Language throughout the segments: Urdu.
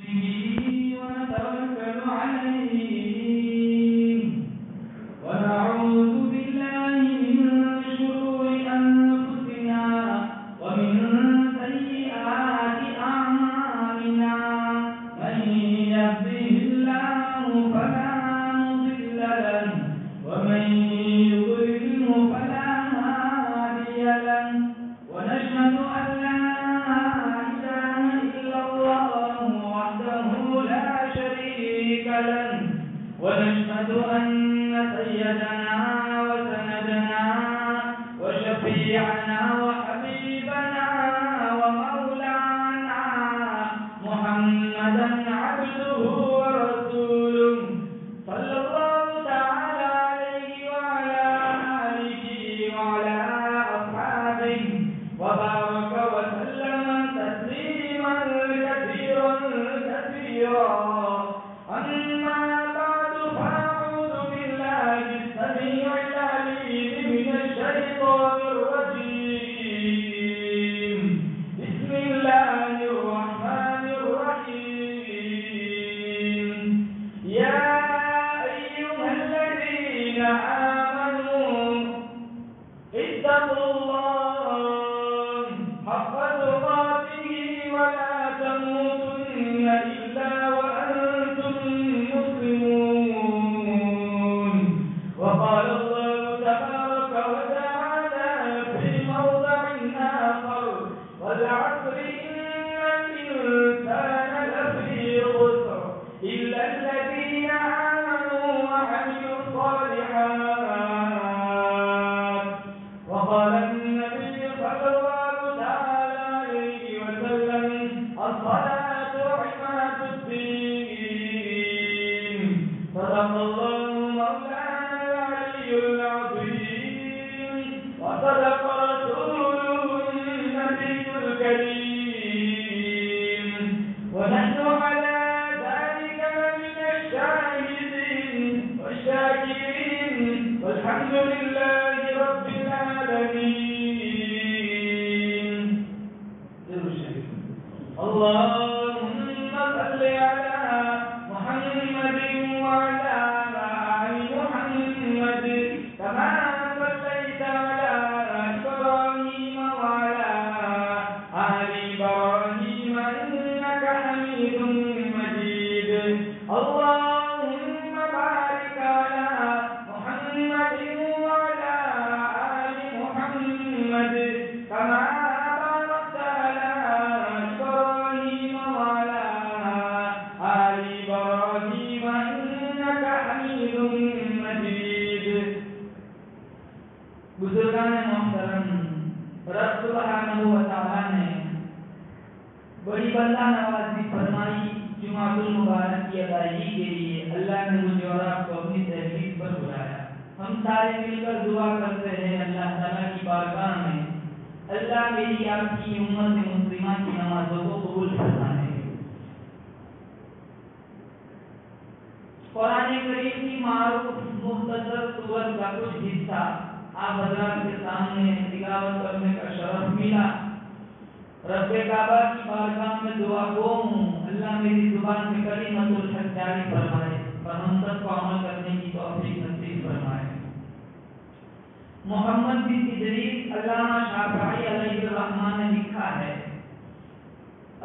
ونتوكل عليه ونعوذ بالله من شرور أنفسنا ومن سيئات أعمالنا من يهده الله فلا مضل له ومن يضلله فلا هادي له ونشهد أن لا إله إلا الله وحده لا شريك له ونشهد أن سيدنا وسندنا وشفيعنا وحبيبنا ومولانا محمدا عبده ورسوله صلى الله تعالى عليه وعلى آله وعلى أصحابه وبارك وسلم تسليما كثيرا كثيرا أما بعد فأعوذ بالله السميع العليم من الشيطان الرجيم بسم الله الرحمن الرحيم يا أيها الذين آمنوا اتقوا الله حق تقاته ولا تموتن إلا وأنتم مسلمون وقال الله تبارك وتعالى في موضع آخر والعصر إن الإنسان لفي خسر إلا الذين آمنوا وعملوا الصالحات وقال النبي صلى الله تعالى عليه وسلم الصلاة عماد الدين صدق الله مولانا العلي العظيم وصدق رسوله النبي الكريم ونحن على ذلك من الشاهدين والشاكرين والحمد لله رب العالمين اللهم صل على محمد وعلى آل محمد كما صليت على إبراهيم وعلى آل إبراهيم إنك حميد مجيد اللهم بارك على محمد وعلى آل محمد كما باركت على إبراهيم وعلى آل إبراهيم إنك حميد مجيد بزرگان محترم رب سبحانہ و تعالی نے بڑی بندہ نوازی فرمائی جمعۃ المبارک کی ادائیگی کے لیے اللہ نے مجھے اور آپ کو اپنی تحریر پر بلایا. ہم سارے مل کر دعا کرتے ہیں اللہ تعالیٰ کی بارگاہ میں اللہ میری آپ کی امت مسلمہ کی نمازوں کو قبول فرمائے. قرآن کریم کی معروف مختصر سورت کا کچھ حصہ آپ حضرات کے سامنے تلاوت کرنے کا شرف ملا. رب کعبہ کی بارگاہ میں دعا گو ہوں اللہ میری زبان میں کلمۃ الحق جاری فرمائے اور ہم سب کو عمل کرنے کی توفیق نصیب فرمائے. محمد بن ادریس علامہ شافعی علیہ الرحمن نے لکھا ہے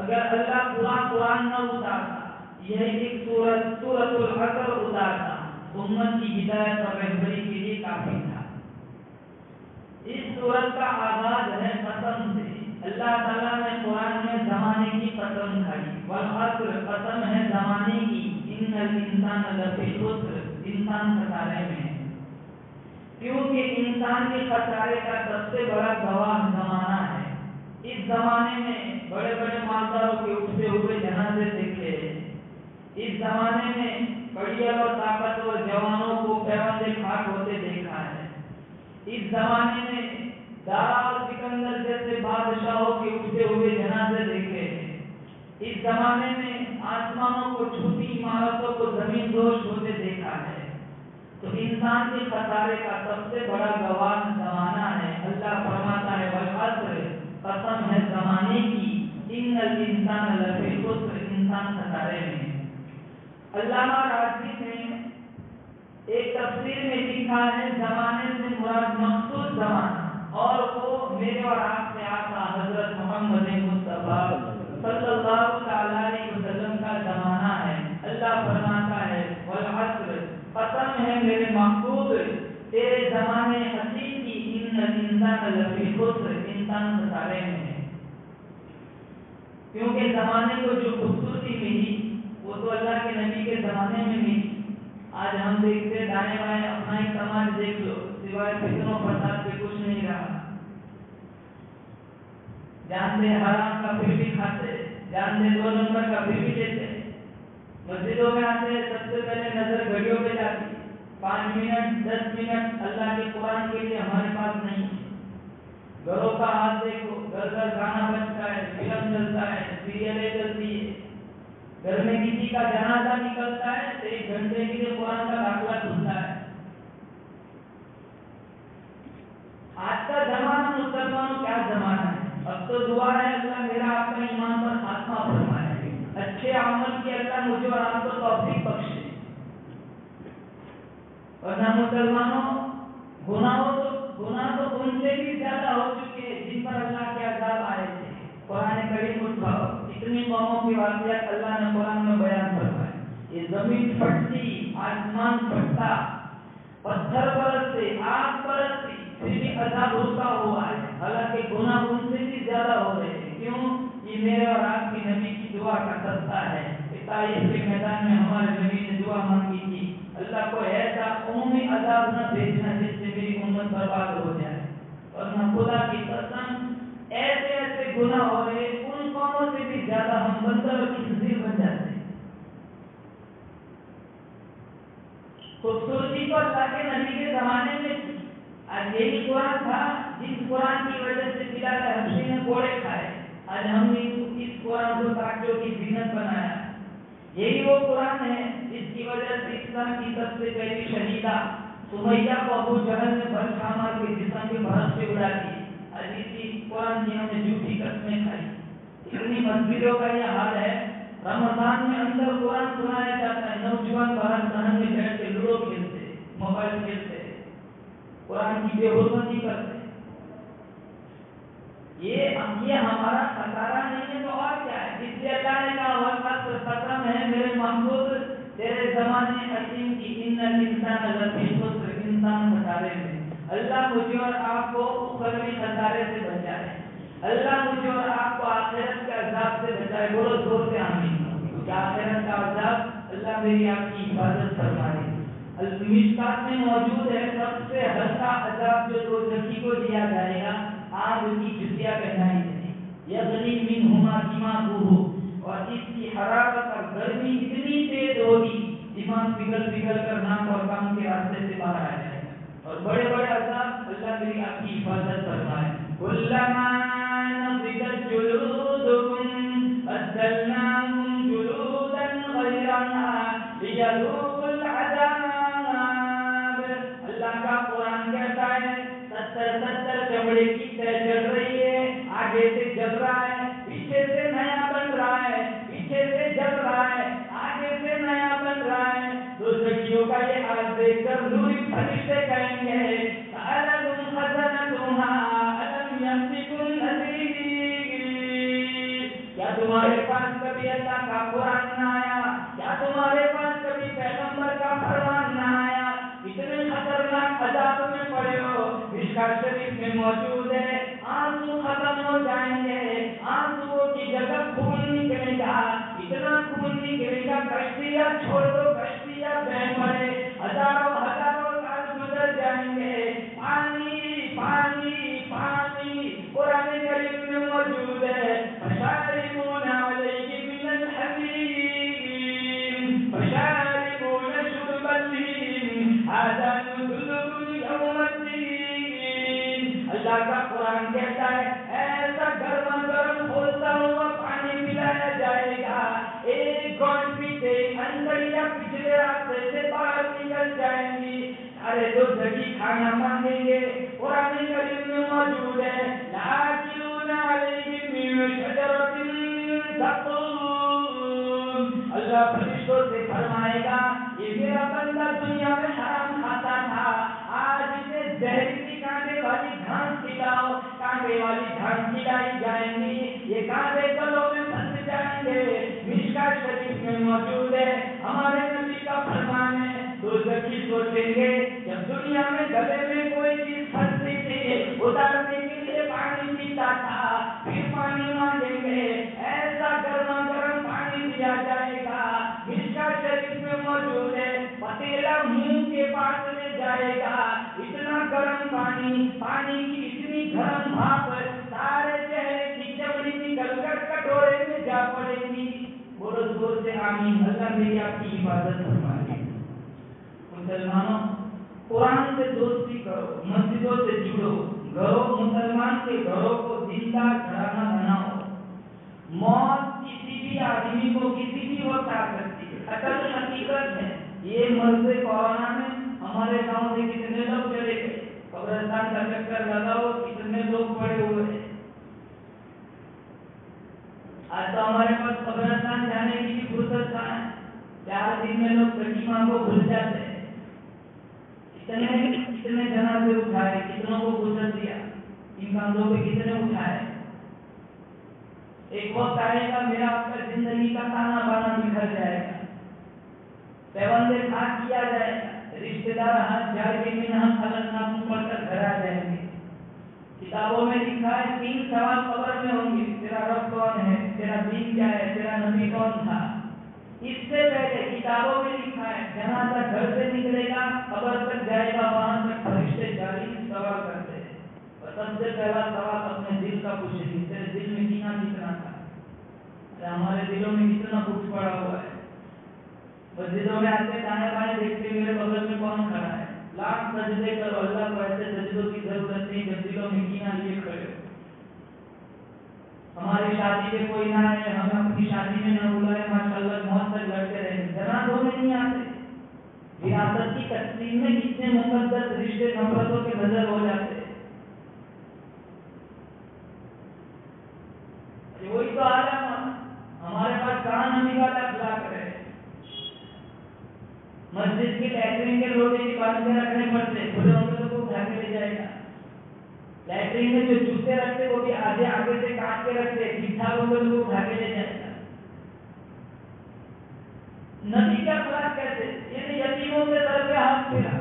اگر اللہ پورا قرآن نہ اتارتا یہ ایک سورۃ الحشر اتارتا امت کی ہدایت اور رہبری کے لیے کافی تھا. اس سورت کا آغاز ہے قسم سے. اللہ تعالیٰ نے قرآن میں زمانے کی قسم کھائی والعصر قسم ہے زمانے کی ان الانسان لفی خسر انسان خسارے میں ہے کیونکہ انسان کے خسارے کا سب سے بڑا گواہ زمانہ ہے. اس زمانے میں بڑے بڑے مالداروں کے اٹھتے ہوئے جنازے دیکھے. اس زمانے میں بڑی اور طاقتور جوانوں کو پیوندے خاک ہوتے دیکھا ہے. اس زمانے میں دارا اور سکندر جیسے بادشاہوں کے اٹھتے ہوئے جنازے دیکھے ہیں. اس زمانے میں آسمانوں کو چھوٹی عمارتوں کو زمین دوش ہوتے دیکھا ہے. تو انسان کے خسارے کا سب سے بڑا گواہ زمانہ ہے. اللہ فرماتا ہے والعصر قسم ہے زمانے کی ان الانسان لفی خسر انسان خسارے میں ہے۔ علامہ راضی نے ایک تفسیر میں لکھا ہے زمانے سے مراد مخصوص زمانہ، اور وہ میرے اور آپ سے آقا حضرت محمد مصطفیٰ صلی اللہ تعالی علیہ وسلم کا زمانہ ہے۔ اللہ فرماتا ہے والعصر، قسم ہے میرے محبوب تیرے زمانے حسین کی، ان الانسان لفی خسر، انسان خسارے میں ہے۔ کیونکہ زمانے کو جو خوبصورتی ملی وہ تو اللہ کے نبی کے زمانے میں ملی۔ آج ہم دیکھتے دائیں بائیں اپنا ہی سماج دیکھ لو، سوائے فتنوں فساد کے کچھ نہیں رہا۔ جانتے حرام کا پھر بھی کھاتے، جانتے 2 نمبر کا پھر بھی لیتے، مسجدوں میں آتے سب سے پہلے نظر گھڑیوں پہ جاتی، 5 منٹ 10 منٹ اللہ کے قرآن کے لیے ہمارے پاس نہیں۔ گھروں کا حال دیکھو، گھر گھر گانا بجتا ہے، فلم چلتا ہے، سیریلیں چلتی ہے، گھر میں کسی کا جنازہ نکلتا ہے تو 1 گھنٹے کے لیے قرآن کا داخلہ کھلتا ہے۔ آج کا زمانہ مسلمانوں کیا زمانہ ہے؟ اب تو دعا ہے اللہ میرا آپ کا ایمان پر خاتمہ فرمائے، اچھے عمل کی اللہ مجھے اور آپ کو توفیق بخشے۔ ورنہ مسلمانوں گناہ تو ان سے بھی زیادہ ہو چکے ہیں جن پر اللہ کے عذاب آئے تھے۔ قرآن کریم اٹھاؤ، اتنی قوموں کی واقعات اللہ نے قرآن میں بیان فرمائے۔ یہ زمین پھٹتی، آسمان پھٹتا، پتھر برستے، آگ برستی، پھر بھی عذاب رکا ہوا ہے، حالانکہ گناہ ان سے بھی زیادہ ہو رہے ہیں۔ کیوں؟ یہ میرے اور آپ کی نبی کی دعا کا صدقہ ہے۔ طائف کے میدان میں ہمارے نبی نے دعا مانگی تھی، اللہ کو ایسا عمومی عذاب نہ بھیجنا جس سے میری امت برباد ہو جائے۔ اور نہ خدا کی قسم ایسے ایسے گناہ ہو رہے، ان قوموں سے بھی زیادہ ہم بندر اور خنزیر بن جاتے ہیں۔ خوبصورتی تو اللہ کے نبی کے زمانے میں تھی۔ آج یہی قرآن تھا جس قرآن کی وجہ سے بلال حبشی نے گھوڑے کھائے، آج ہم نے اس قرآن کو کاٹوں کی زینت بنایا۔ یہی وہ قرآن ہے جس کی وجہ سے اسلام کی سب سے پہلی شہیدہ سمیہ کو ابو جہل نے برکھا مار کے جسم کے برف سے اڑا دی۔ آج اسی قرآن کی ہم نے جھوٹی قسمیں کھائی۔ اتنی مسجدوں کا یہ حال ہے، رمضان میں اندر قرآن سنایا جاتا ہے، نوجوان باہر صحن میں بیٹھ کے لوڈو کھیلتے، موبائل کھیلتے، قرآن کی بے حرمتی کرتے۔ یہ ہمارا خسارہ نہیں ہے تو اور کیا ہے؟ جس سے اللہ نے کہا والعصر، قسم ہے میرے محبوب تیرے زمانے حکیم کی، ان الانسان لفی خسر، انسان خسارے میں۔ اللہ مجھے اور آپ کو اخروی خسارے سے بچائے، اللہ مجھے اور آپ کو آخرت کے عذاب سے بچائے۔ بولو زور سے آمین۔ کیونکہ آخرت کا عذاب اللہ میری آپ کی حفاظت فرمائے۔ مشکات میں موجود ہے سب سے ہلکا عذاب جو دوزخی کو دیا جائے گا، آگ کی جوتیاں پہنائی جائیں، یغلی منہما دماغہ، اور اس کی حرارت اور گرمی اتنی تیز ہوگی دماغ پگھل پگھل کر ناک اور کان کے راستے سے باہر آ جائے گا۔ اور بڑے بڑے عذاب اللہ میری آپ کی حفاظت فرمائے۔ کلما نضجت جلودکم بدلناکم جلودا غیرها لیذوقوا العذاب۔ اللہ کا قرآن کہتا ہے 70 چمڑے کی طے چل رہی ہے، آگے سے جل رہا ہے، پیچھے سے نیا بن رہا ہے، پیچھے سے جل رہا ہے، آگے سے نیا بن رہا ہے۔ دوزخیوں کا یہ حال دیکھ کر نوری فرشتے کہیں گے سألهم خزنتها ألم يأتكم نذير۔ کیا تمہارے پاس کبھی اللہ کا قرآن نہ آیا؟ کیا تمہارے پاس کبھی پیغمبر کا فرمان نہ آیا؟ اتنے خطرناک عذاب میں پڑے ہو۔ مشکات شریف میں موجود ہے، آنسو ختم ہو جائیں گے، آنسو کی جگہ خون نکلے گا، اتنا خون نکلے گا کشتیاں چھوڑ دو، کشتیاں بہ پڑے، ہزاروں سال گزر جائیں گے، پانی پانی پانی۔ قرآن کریم میں موجود ہے فشاربون علیہ من الحمیم فشاربون شرب الہیم ھذا نزلهم یوم الدین۔ اللہ کا قرآن کہتا ہے ایسا گرما گرم کھولتا ہوا پانی پلایا جائے گا، ایک گھونٹ پیتے اندڑیاں پچھلے راستے سے باہر نکل جائیں گی، ارے دوزخی کھانا مانگیں گے۔ قرآن کریم میں موجود ہے لآکلون علیہ من شجرۃ من زقوم اللہ فرشتوں سے فرمائے گا یہ میرا بندہ دنیا میں حرام کھاتا تھا، آج اسے زہریلی کانٹے والی گھاس کھلاؤ، کانٹے والی گھاس کھلائی جائیں گی، یہ کانٹے گلوں میں پھنس جائیں گے۔ مشکا شریف میں موجود ہے، ہمارے نبی کا فرمان ہے، دوزخی سوچیں گے جب دنیا میں گلے میں کوئی چیز پھنستی تھی اتارنے کے لیے پانی پیتا تھا، پھر پانی مانگیں گے، ایسا گرما گرم پانی دیا جائے گا۔ مشکا شریف میں موجود ہے، پتیلا منہ کے پاس لے جائے گا، اتنا گرم پانی، پانی کی اتنی گرم بھاپ سارے چہرے کی چمڑی نکل کر کٹورے میں جا پڑے گی۔ بولو زور سے آمین، اللہ میری آپ کی حفاظت فرمائے۔ مسلمانوں، قرآن سے دوستی کرو، مسجدوں سے جڑو، گھروں مسلمان کے گھروں کو زندہ گھرانہ بناؤ۔ موت کسی بھی آدمی کو کسی بھی وقت آ سکتی ہے، اصل حقیقت ہے۔ یہ مرض کورونا میں ہمارے گاؤں سے کتنے لوگ چلے گئے، قبرستان کا چکر لگاؤ، کتنے لوگ پڑے ہوئے ہیں۔ آج تو ہمارے پاس قبرستان جانے کی بھی فرصت کہاں ہے، 4 دن میں لوگ کٹیما کو بھول جاتے ہیں۔ کتنے جنازے اٹھائے، کتنوں کو غسل دیا، ان کاندھوں پہ کتنے اٹھائے۔ ایک وقت آئے گا میرا آپ کا زندگی کا تانا بانا بکھر جائے گا، پیوندے ہاتھ کیا جائے گا، رشتے دار ہاتھ جھاڑ کے منہ خلقناکم پڑھ کر گھر آ جائیں گے۔ کتابوں میں لکھا ہے 3 سوال قبر میں ہوں گے، تیرا رب کون ہے، تیرا دین کیا ہے، تیرا نبی کون تھا۔ اس سے پہلے کتابوں میں لکھا ہے جنازہ گھر سے نکلے گا، قبر تک جائے گا، وہاں تک فرشتے 40 سوال کرتے ہیں، اور سب سے پہلا سوال اپنے دل کا پوچھیں گے، تیرے دل میں کینہ کتنا تھا۔ ہمارے دلوں میں کتنا کچھ پڑا ہوا ہے، مسجدوں میں آتے دائیں بائیں دیکھتے میرے بغل میں کون کھڑا ہے، لاکھ سجدے کرو، اللہ کو ایسے سجدوں کی ضرورت نہیں جب دلوں میں کینہ لیے کھڑے ہو۔ ہماری شادی میں کوئی نہ آئے، ہمیں اپنی شادی میں نہ بلائے، ماشاءاللہ موت تک لڑتے رہیں، جنازوں میں نہیں آتے۔ وراثت کی تقسیم میں کتنے مقدس رشتے نفرتوں کے نظر ہو جاتے ہیں۔ وہی تو عالم ہمارے پاس کہاں نبی والا اخلاق ہے۔ مسجد کی لیٹرین کے لوٹے کی باندھ کے رکھنے پڑتے، کھلے ہوں گے تو وہ اٹھا کے لے جائے گا۔ لیٹرین میں جو جوتے رکھتے وہ بھی آگے سے کاٹ کے رکھتے، ٹھیک ٹھاک ہوں گے تو وہ اٹھا کے لے جائے گا۔ نبی کا اخلاق کیسے؟ یعنی یتیموں کے سر پہ ہاتھ پھیرا،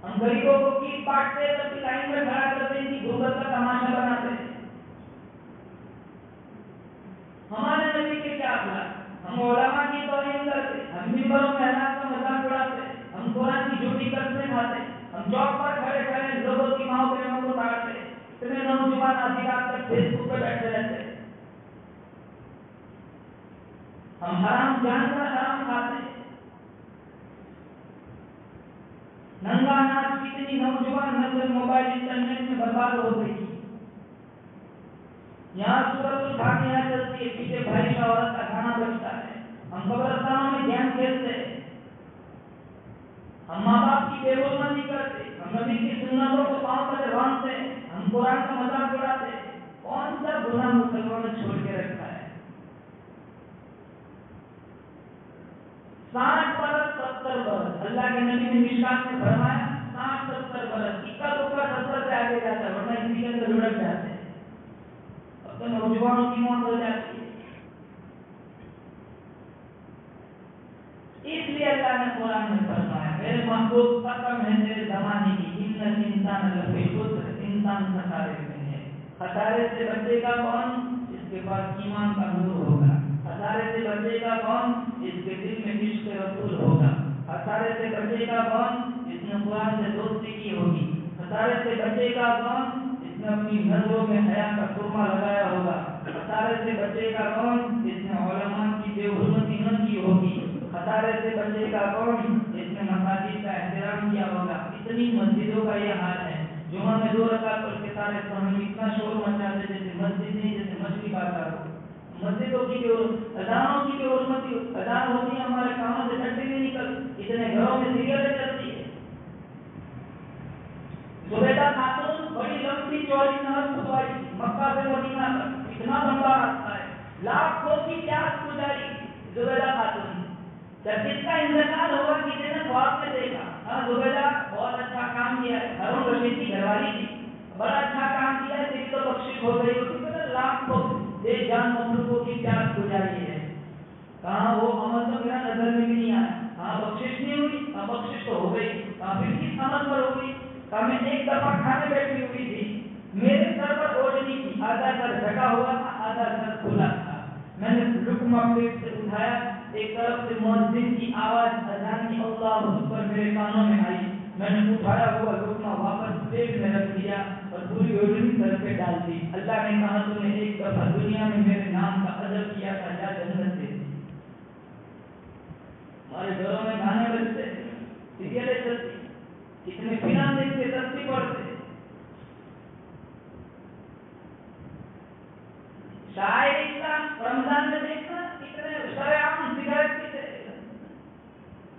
ہم غریبوں کو کیٹ بانٹتے تب لائن میں کھڑا کرتے ان کی غربت کا تماشا بناتے۔ ہمارے نبی کے کیا اخلاق؟ ہم علماء کی توہین کرتے، ہم منبروں میں حالات کا مذاق اڑاتے، ہم قرآن کی جھوٹی قسمیں کھاتے، ہم چوک پر کھڑے کھڑے لوگوں کی ماں بہنوں کو تاڑتے، اتنے نوجوان آدھی رات تک فیس بک پہ بیٹھے رہتے، ہم حرام جان کر حرام کھاتے۔ ننگا ناچ کتنی نوجوان نسل موبائل انٹرنیٹ میں برباد ہو گئی۔ یہاں سورۃ الفاتحہ چلتی ہے، پیچھے بھائی کا عورت کا گانا بجتا ہے، ہم قبرستانوں میں گیم کھیلتے ہیں، ہم ماں باپ کی بے حرمتی کرتے، ہم نبی کی سنتوں کو پاؤں تلے باندھتے، ہم قرآن کا مذاق اڑاتے۔ کون سا گناہ مسلمانوں نے چھوڑ کے رکھا ہے؟ 60 برس 70 برس اللہ کے نبی نے مشکات میں فرمایا 60 70 برس، اکا دکا 70 سے آگے جاتا ہے، ورنہ اسی کے اندر لڑک جاتے ہیں، اب تو نوجوانوں کی موت ہو جاتی ہے۔ اس لیے اللہ نے قرآن میں فرمایا میرے محبوب قسم ہے تیرے زمانے کی، ان الانسان لفی خسر، انسان خسارے میں ہے۔ خسارے سے بچے گا کون؟ جس کے پاس ایمان کا نور ہوگا۔ خسارے سے بچے گا کون؟ جس کے دل میں عشق رسول ہوگا۔ خسارے سے بچے گا کون؟ جس نے قرآن سے دوستی کی ہوگی۔ خسارے سے بچے گا کون؟ جس نے اپنی نظروں میں حیا کا سرما لگایا ہوگا۔ خسارے سے بچے گا کون؟ جس نے علماء کی بے حرمتی نہ کی ہوگی۔ خسارے سے بچے گا کون؟ جس نے مساجد کا احترام کیا ہوگا۔ اتنی مسجدوں کا یہ حال ہے، جمعہ میں 2 رکعت پڑھ کے سارے سامنے اتنا شور مچاتے جیسے مسجد نہیں، جیسے مچھلی بازار ہو۔ مسجدوں کی بھی اذانوں کی بھی حرمتی، اذان ہوتی ہے ہمارے کاموں سے ٹھنڈی نہیں نکلتی، اتنے گھروں میں سیریلیں چلتی ہے۔ زبیدہ خاتون بڑی لمبی چوڑی نہر کھدوائی مکہ سے مدینہ تک، اتنا لمبا راستہ ہے، لاکھوں کی پیاس گزاری زبیدہ خاتون جب جس کا انتقال ہوگا کسی نے خواب میں دیکھا ہاں زبیدہ بہت اچھا کام کیا ہے، ہارون رشید کی گھر والی تھی، بڑا اچھا کام کیا ہے، تیری تو بخشش ہو گئی، اسی طرح لاکھ کو بے جان مخلوقوں کی پیاس گزاری ہے، کہاں وہ عمل تو میرا نظر میں بھی نہیں آیا، کہاں بخشش نہیں ہوئی، کہاں بخشش تو ہو گئی، کہاں پھر کس عمل پر ہوئی، کہاں میں ایک دفعہ کھانے بیٹھی ہوئی تھی، میرے سر پر اوڑھنی تھی، آدھا سر ڈھکا ہوا تھا، آدھا سر کھلا تھا، میں نے لقمہ پلیٹ سے اٹھایا، ایک طرف سے مؤذن کی آواز اذان کی اللہ اکبر میرے کانوں میں آئی، میں نے اٹھایا ہوا لقمہ واپس پلیٹ میں رکھ دیا اور پوری اوڑھنی سر پہ ڈال دی، اللہ نے کہا تو نے ایک دفعہ دنیا میں میرے نام کا ادب کیا تھا، جا جنت دے دی۔ ہمارے گھروں میں گانے بجتے، سیریلیں چلتی، کتنے فلم دیکھتے، تسبیح پڑھتے، شاعر اسلام رمضان میں دیکھنا کتنے شرعام سگریٹ پیتے،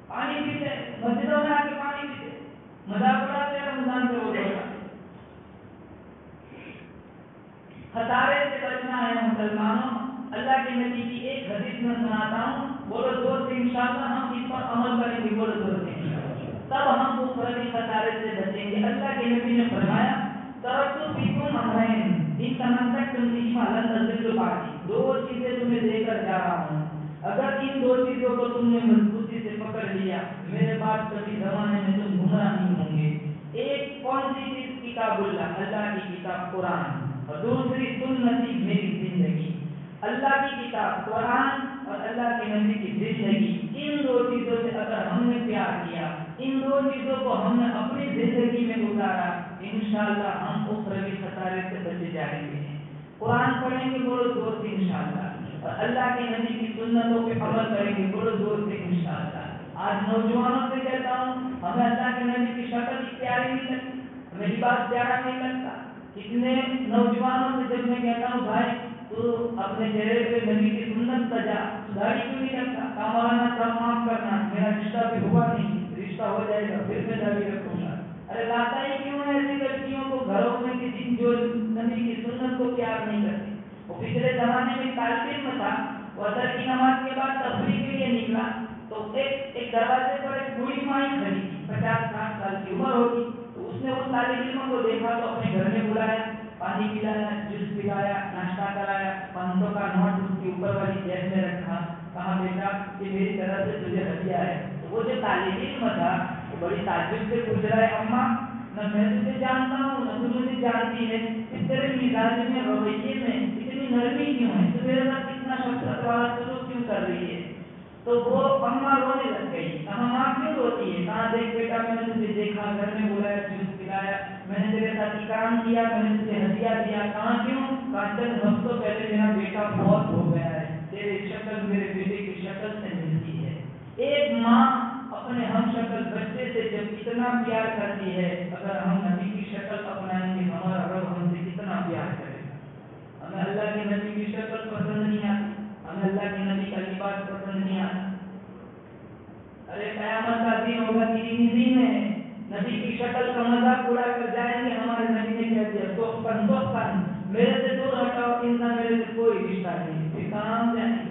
پانی پیتے، مسجدوں میں آ کے پانی پیتے، مذاق اڑاتے رمضان کے روزے اڑاتے۔ خسارے سے بچنا ہے مسلمانوں، اللہ کے نبی کی ایک حدیث میں سناتا ہوں، بولو زور سے انشاءاللہ ہم اس پر عمل کریں گے، بولو زور سے انشاءاللہ، تب ہم اخروی خسارے سے بچیں گے۔ اللہ کے نبی نے فرمایا ترکت فیکم امرین ان تمسکتم بہما لن تضلوا بعدی، دو چیزیں تمہیں دے کر جا رہا ہوں، اگر ان دو چیزوں کو تم نے مضبوطی سے پکڑ لیا میرے بعد کبھی زمانے میں تم گمراہ نہیں ہوں گے۔ ایک کون سی چیز؟ کتاب اللہ، اللہ کی کتاب قرآن، اور دوسری سنتی میری زندگی، اللہ کی کتاب قرآن اور اللہ کے نبی کی زندگی، ان دو چیزوں سے اگر ہم نے پیار کیا، ان دو چیزوں کو ہم نے اپنی زندگی میں اتارا، انشاءاللہ ہم اخروی خسارے سے بچ جائیں گے۔ قرآن پڑھیں گے بولو زور سے انشاءاللہ، اور اللہ کے نبی کی سنتوں پہ عمل کریں گے بولو زور سے انشاءاللہ۔ آج نوجوانوں سے کہتا ہوں ہمیں اللہ کے نبی کی شکل پیاری نہیں لگتی، ہمیں لباس پیارا نہیں لگتا، کتنے نوجوانوں سے جب میں کہتا ہوں بھائی تو اپنے چہرے پہ نبی کی سنت سجا، داڑھی کیوں نہیں رکھتا، کامرانا سب معاف کرنا، میرا رشتہ بھی ہوا نہیں، رشتہ ہو جائے گا پھر میں داڑھی رکھوں گا، ارے لاتا ہی کیوں ہے ایسی لڑکیوں کو گھروں میں کسی جو نبی کی سنت کو پیار نہیں کرتی۔ وہ پچھلے زمانے میں طالب علم تھا، وہ عصر کی نماز کے بعد تفریح کے لیے نکلا تو ایک دروازے پر ایک بوڑھی مائی کھڑی تھی، 50-60 سال کی عمر ہوگی، تو اس نے اس طالب علم کو دیکھا تو اپنے گھر میں بلایا، پانی پلایا، جوس پلایا، ناشتہ کرایا، 500 کا نوٹ اس کی اوپر والی جیب میں رکھا، کہا بیٹا یہ میری طرف سے تجھے ہدیہ ہے۔ تو وہ جو طالب علم تھا وہ بڑی تعجب سے پوچھ رہا ہے اماں نہ میں تجھے جانتا ہوں نہ تو مجھے جانتی ہے، اس طرح مزاج میں رویے میں اتنی نرمی کیوں ہے، تو میرے ساتھ اتنا شفقت والا سلوک کیوں کر رہی ہے؟ تو وہ اماں رونے لگ گئی، کہا ماں کیوں روتی ہے؟ کہا دیکھ بیٹا میں نے تجھے دیکھا، گھر میں بلایا، جوس پلایا، میں نے تیرے ساتھ اکرام کیا، میں نے تجھے ہدیہ دیا، کہاں کیوں؟ کہا چند ہفتوں پہلے میرا بیٹا فوت ہو گیا ہے، تیری شکل میرے بیٹے کی شکل سے ملتی ہے۔ ایک ماں اپنے ہم شکل بچے سے جب اتنا پیار کرتی ہے، اگر ہم نبی کی شکل اپنائیں گے ہمارا رب ہم سے کتنا پیار کرے گا۔ ہمیں اللہ کے نبی کی شکل پسند نہیں آتی، ہمیں اللہ کے نبی کا لباس پسند نہیں آتا، ارے قیامت کا دن ہوگا تیری میں نبی کی شکل کا مذاق اڑا کر جائیں گے، ہمارے نبی نے کہہ دیا سوکھن میرے سے دور ہٹاؤ، ان کا میرے سے کوئی رشتہ نہیں، پھر کہاں جائیں گے؟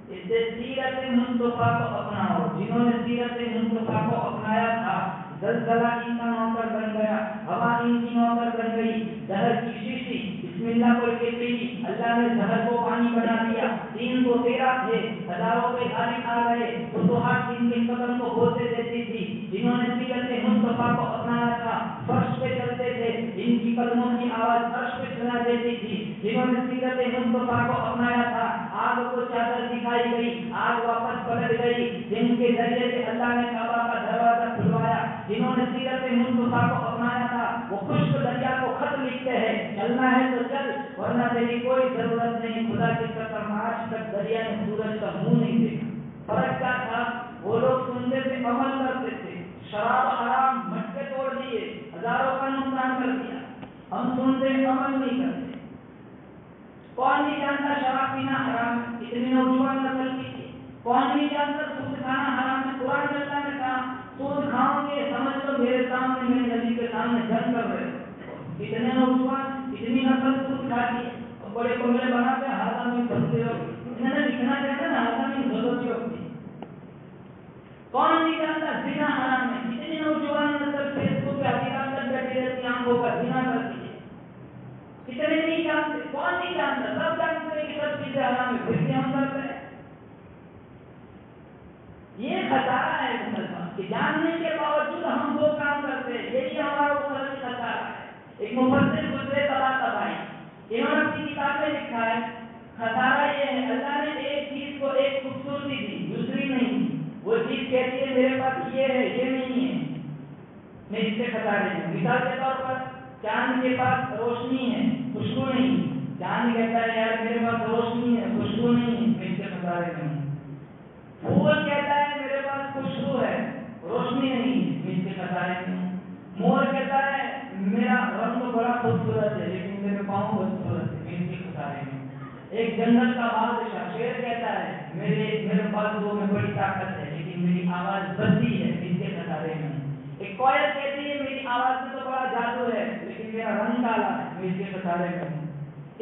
اس سے سیرت مصطفیٰ کو اپناؤ، جنہوں نے سیرت مصطفیٰ کو اپنایا تھا زلزلہ ان کا نوکر بن گیا، ہوا ان کی نوکر بن گئی، زہر کی شیشی بسم اللہ پڑھ کے پی، اللہ نے زہر کو پانی بنا دیا، 313 تھے، ہزاروں پہ غالب آ گئے، فتوحات ان کے قدم کو بوتے دیتی تھی، جنہوں نے سیرت مصطفیٰ کو اپنایا تھا فرش پہ چلتے تھے، ان کی قدموں کی آواز فرش پہ سنا دیتی تھی، جنہوں نے سیرت مصطفیٰ کو اپنایا تھا آگ کو چادر دکھائی گئی، آگ واپس پلٹ گئی، جن کے ذریعے سے اللہ نے کعبہ کا دروازہ کھلوایا، جنہوں نے سیرت مصطفیٰ کو اپنایا تھا وہ خشک دریا کو خط لکھتے ہیں، چلنا ہے تو چل ورنہ تیری کوئی ضرورت نہیں، خدا کی قسم آج تک دریا نے سورج کا منہ نہیں دیکھا۔ فرق کیا تھا؟ وہ لوگ سنتے تھے عمل کرتے تھے، شراب حرام مٹکے توڑ دیے، ہزاروں کا نقصان کر دیا، ہم سنتے عمل نہیں کرتے۔ کون نہیں جانتا شراب پینا حرام ہے؟ اتنی نوجوان نسل کی تھی، کون نہیں جانتا سود کھانا حرام ہے؟ قرآن میں اللہ نے کہا سود کھاؤ گے سمجھ لو میرے سامنے میرے نبی کے سامنے جنگ کر رہے ہو۔ اتنے نوجوان اتنی نسل سود کھاتی ہے، بڑے بنگلے بنا کے ہاتھ میں بنتے ہو، انہوں نے لکھنا چاہتا نا ہاتھ میں ضرورت ہوتی، نہیں جانتا، سب جانتے ہیں کہ سب چیزیں حرام ہے، پھر بھی ہم کرتے ہیں. یہ خطرہ ہے مسلمان کہ جاننے کے باوجود ہم وہ کام کرتے ہیں. یہی ہمارا مسلمان خطرہ ہے. ایک مفسر گزرے طباطبائی، انہوں نے اپنی کتاب میں لکھا ہے خطرہ یہ ہے اللہ نے ایک چیز کو ایک خوبصورتی دی، دوسری نہیں دی. وہ چیز کہتی ہے میرے پاس یہ ہے، یہ نہیں ہے، میں اس سے خطرے ہوں. مثال کے طور پر چاند کے پاس روشنی ہے، خوشبو نہیں. چاند کہتا ہے یار میرے پاس روشنی ہے، خوشبو نہیں ہے، میں اس سے خطرے میں ہوں. پھول کہتا ہے میرے پاس خوشبو ہے، روشنی نہیں ہے، میں اس سے خطرے میں ہوں. مور کہتا ہے میرا رنگ تو بڑا خوبصورت ہے لیکن میرے پاؤں خوبصورت ہے، میں اس کے خطرے میں ہوں. ایک جنگل کا بادشاہ شیر کہتا ہے میرے پاس وہ میں بڑی طاقت ہے لیکن میری آواز بستی ہے، میں اس کے خطرے میں ہوں. ایک کوئل کہتی ہے میری آواز میں تو بڑا جادو ہے لیکن میرا رنگ کالا ہے، میں اس کے خطرے میں ہوں.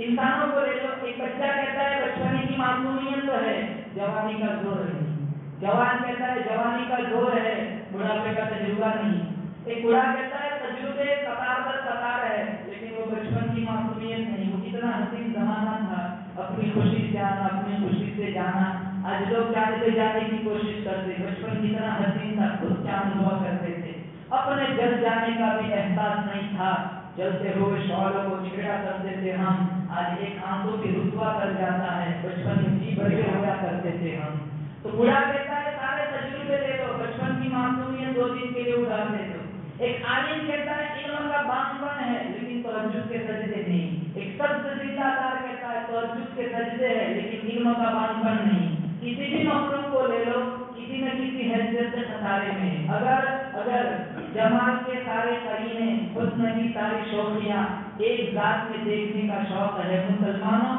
انسانوں کو لے لو، ایک بچہ کہتا ہے بچپن کی معصومیت تو ہے، جوانی کا زور نہیں. جوان کہتا ہے جوانی کا زور ہے، بڑھاپے کا تجربہ نہیں. ایک بوڑھا کہتا ہے تجربے قطار در قطار ہے لیکن وہ بچپن کی معصومیت نہیں. وہ کتنا حسین زمانہ تھا، اپنی خوشی سے آنا، اپنی خوشی سے جانا. آج لوگ چاند پہ جانے کی کوشش کرتے، بچپن کتنا حسین تھا، خود چاند ہوا کرتے تھے. اپنے جل جانے کا بھی احساس نہیں تھا، جلتے ہوئے شعلوں کو چھیڑا کرتے تھے ہم. آج ایک آنکھوں کی رتبہ کر جاتا ہے، بچپن میں جی بھر کے ہوا کرتے تھے ہم. تو بوڑھا کہتا ہے سارے تجربے لے لو، بچپن کی معصومیت 2 دن کے لیے اڑا دے دو. ایک عالم کہتا ہے علم کا بانپن ہے لیکن تہجد کے سجدے نہیں. ایک سبز زندہ دار کہتا ہے تہجد کے سجدے ہے لیکن علم کا بانپن نہیں. کسی بھی مخلوق کو لے لو، کسی نہ کسی حیثیت سے خطارے میں. اگر جمال کے سارے قرینے، حسن کی ساری شوخیاں ایک ذات میں دیکھنے کا شوق ہے مسلمانوں،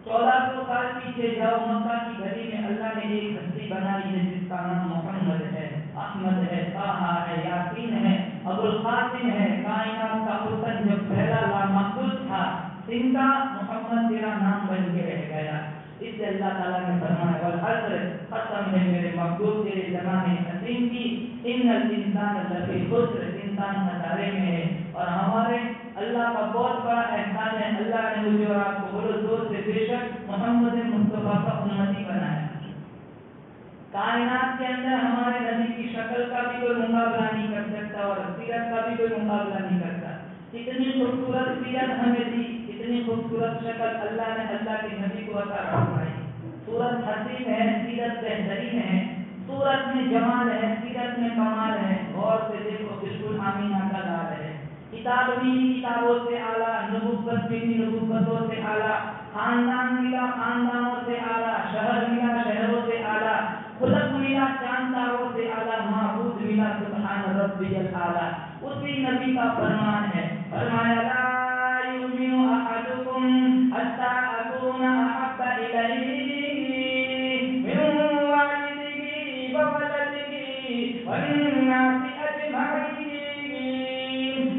1400 سال پیچھے جاؤ، مکہ کی گلی میں اللہ نے ایک ہستی بنائی ہے جس کا نام محمد ہے، احمد ہے، طٰہٰ ہے، یاسین ہے، ابو القاسم ہے. کائنات کا حسن جب پھیلا لامحدود تھا، سنتا محمد تیرا نام بن کے رہ گیا. اس سے اللہ تعالیٰ نے فرمایا والعصر، قسم ہے میرے محبوب تیرے زمانے حسین کی، ان الانسان لفی خسر، انسان خسارے میں ہے. اور ہمارے اللہ کا بہت بڑا احسان ہے، اللہ نے مجھے اور آپ کو بڑے زور سے بے شک محمد مصطفیٰ کا امتی بنایا. کائنات کے اندر ہمارے نبی کی شکل کا بھی کوئی مقابلہ نہیں کر سکتا اور سیرت کا بھی کوئی مقابلہ نہیں کرتا. کتنی خوبصورت سیرت ہمیں دی، کتنی خوبصورت شکل اللہ نے اللہ کے نبی کو عطا فرمائی. صورت حسین ہے، سیرت بہترین ہے. صورت میں جمال ہے، سیرت میں کمال ہے. غور سے دیکھو بالکل آمینہ کا لال ہے. کتاب بھی کتابوں سے اعلیٰ، نبوت بھی نبوتوں سے اعلیٰ، خاندان ملا خاندانوں سے اعلیٰ، شہر ملا شہروں سے اعلیٰ، خلق ملا چاند تاروں سے اعلیٰ، معبود ملا سبحان ربی الاعلیٰ. اسی نبی کا فرمان ہے، فرمایا لا یؤمن احدکم حتی اکون احب الیہ من والدہ وولدہ والناس اجمعین.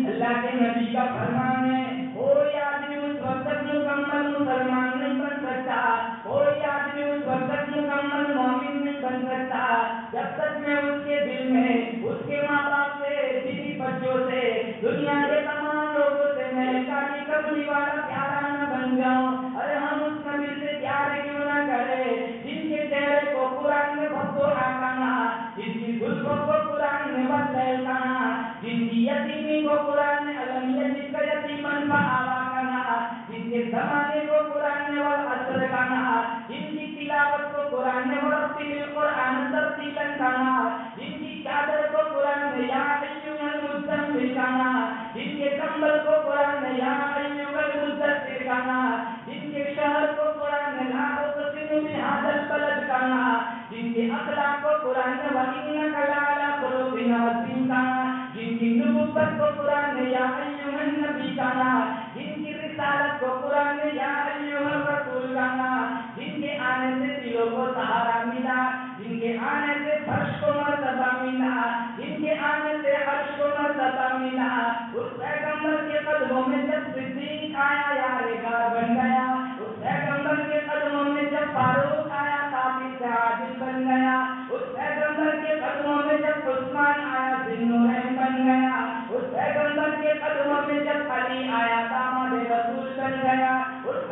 اللہ کے نبی کا فرمان ہے کوئی آدمی اس وقت تک مکمل مسلمان نہیں بن سکتا، کوئی آدمی اس وقت تک مکمل مومن نہیں بن سکتا جب تک میں اس کے دل میں اس کے ماں باپ سے، بیوی بچوں سے، دنیا کے تمام لوگوں سے میں کالی کملی والا پیارا نہ بن جاؤں. ارے ہم اس نبی سے پیار کیوں نہ کرے جن کے چہرے کو قرآن نے بھگوڑا کہا، جن کی زلفوں کو قرآن نے بدلیل کہا، جن کی یتیمی کو قرآن نے علم یتیم کا یتیمن فآوا کہا، جن کے زمانے کو قرآن نے والعصر کہا، جن کی تلاوت کو قرآن نے ورتل القرآن ترتیلا کہا، جن کی چادر کو قرآن نے یا ایھا المزمل کہا، جن کے کمبل کو قرآن نے یا ایھا المدثر کہا، جن کے شہر کو قرآن نے لا اقسم بھذا البلد کہا، جن کے اخلاق کو قرآن نے وانک لعلی خلق عظیم کہا، جن کی نبوت کو قرآن نے یا ایھا النبی کہا، جن کی رسالت کو قرآن نے یا ایھا الرسول کہا، جن کے آنے سے دلوں کو سہارا ملا، جن کے آنے سے فرش کو مرتبہ ملا، جن کے آنے سے عرش کو مرتبہ ملا. اس پیغمبر کے قدموں میں جب صدیق آیا یارغار بن گیا، اس پیغمبر کے قدموں میں جب فاروق آیا قاتل سے عادل بن گیا، اس پیغمبر کے قدموں میں جب عثمان آیا ذوالنورین بن گیا، اس پیغمبر کے قدموں میں جب علی آیا داماد رسول بن گیا، اس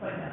50।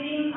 3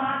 5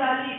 40।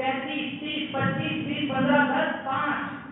35, 30, 25, 20, 15, 10, 5।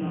9।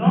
9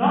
9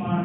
5,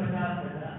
50,000।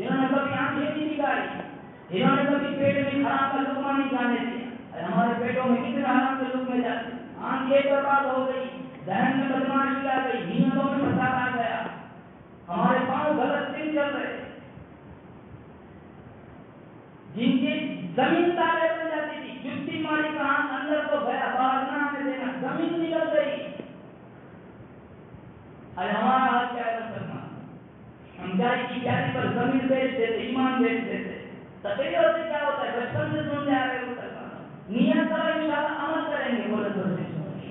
انہوں نے کبھی آنکھیں نہیں بگاڑی، انہوں نے کبھی پیٹ میں خراب کا لقمہ نہیں جانے دیا۔ ہمارے پیٹوں میں کتنے حرام کے لقمے جاتے، آنکھیں برباد ہو گئی، ذہن میں بدماشی آ گئی، نیتوں میں فساد آ گیا، ہمارے پاؤں غلط دن چل رہے، جن کی زمین تالے بن جاتی تھی، جتی ماری کا ہاتھ اندر تو گیا، باہر نہ آنے دینا، زمین نکل گئی۔ آج ہمارا حال کیا ہے مسلمان؟ ہم گائے کی پیاری پر زمین بیچ دیتے، ایمان بیچ دیتے۔ تقریر سے کیا ہوتا ہے؟ بچپن سے سنتے آ رہے مسلمان، نیت کرو انشاءاللہ عمل کریں گے، بولے تو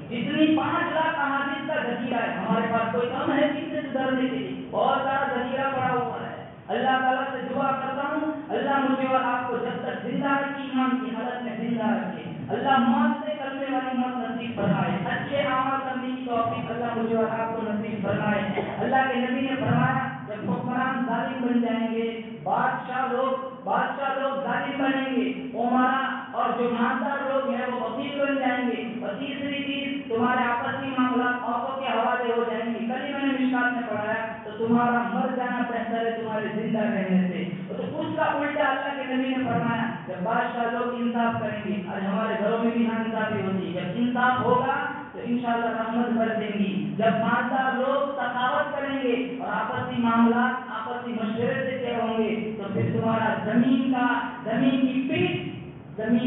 جتنی 5 لاکھ احادیث کا ذخیرہ ہے ہمارے پاس، کوئی کم ہے کس سے گزرنے کے لیے؟ بہت سارا ذخیرہ پڑا ہوا ہے۔ اللہ تعالیٰ سے دعا کرتا ہوں اللہ مجھے اور آپ کو جب تک زندہ رکھے، ایمان کی حالت میں زندہ رکھے، اللہ موت سے کرنے والی موت نصیب فرمائے، اچھے اعمال کرنے کی توفیق اللہ مجھے اور آپ کو نصیب فرمائے۔ اللہ کے نبی نے فرمایا جب حکمران ظالم بن جائیں گے، بادشاہ لوگ ظالم بنیں گے، عمرا اور جو مالدار لوگ ہیں وہ وکیل بن جائیں گے، اور تیسری چیز تمہارے آپسی معاملات عورتوں کے حوالے ہو جائیں گے۔ کل ہی میں نے مشکات میں پڑھایا تو تمہارا مر جانا بہتر ہے تمہارے زندہ رہنے سے۔ تو اس کا الٹا اللہ کے نبی نے فرمایا جب بادشاہ لوگ انصاف کریں گے، آج ہمارے گھروں میں بھی ناانصافی ہوتی ہے، جب انصاف ہوگا تو انشاءاللہ رحمت برسیں گی۔ جب مالدار لوگ سخاوت کریں گے اور آپسی معاملات آپسی مشورے سے طے ہوں گے تو پھر تمہارا زمین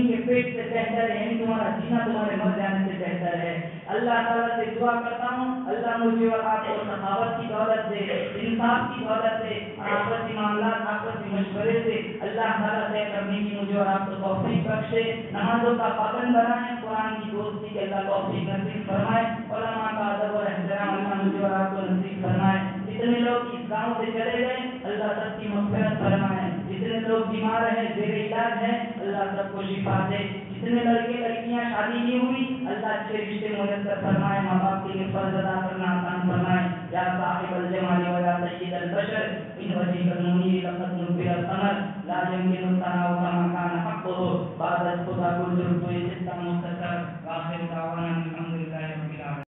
کے پیٹ سے بہتر ہے، یعنی تمہارا جینا تمہارے مر جانے سے بہتر ہے۔ اللہ تعالیٰ سے دعا کرتا ہوں اللہ مجھے اور آپ کو سخاوت کی دولت دے، انصاف کی دولت دے، اور آپسی معاملات آپسی مشورے سے اللہ تعالیٰ طے کرنے کی مجھے اور آپ کو توفیق بخشے، نمازوں کا پابند بنائے، قرآن کی دوستی کے اللہ توفیق نصیب فرمائے، علماء کا ادب اور احترام اللہ مجھے اور آپ کو نصیب فرمائے۔ جتنے لوگ اس گاؤں سے چلے گئے اللہ سب کی مغفرت فرمائے، جتنے لوگ بیمار ہیں زیر علاج ہیں اللہ سب کو شفا دے، جتنے لڑکے لڑکیاں شادی نہیں ہوئی اللہ اچھے رشتے میسر فرمائے، ماں باپ کے لیے فرض ادا کرنا آسان فرمائے۔ یا صاحب الجمال و یا سید البشر ان وجهك المنير لقد نبر القمر لا يمكن الثناء كما كان حقه بعد خدا كل ذو مختصر واخر دعوانا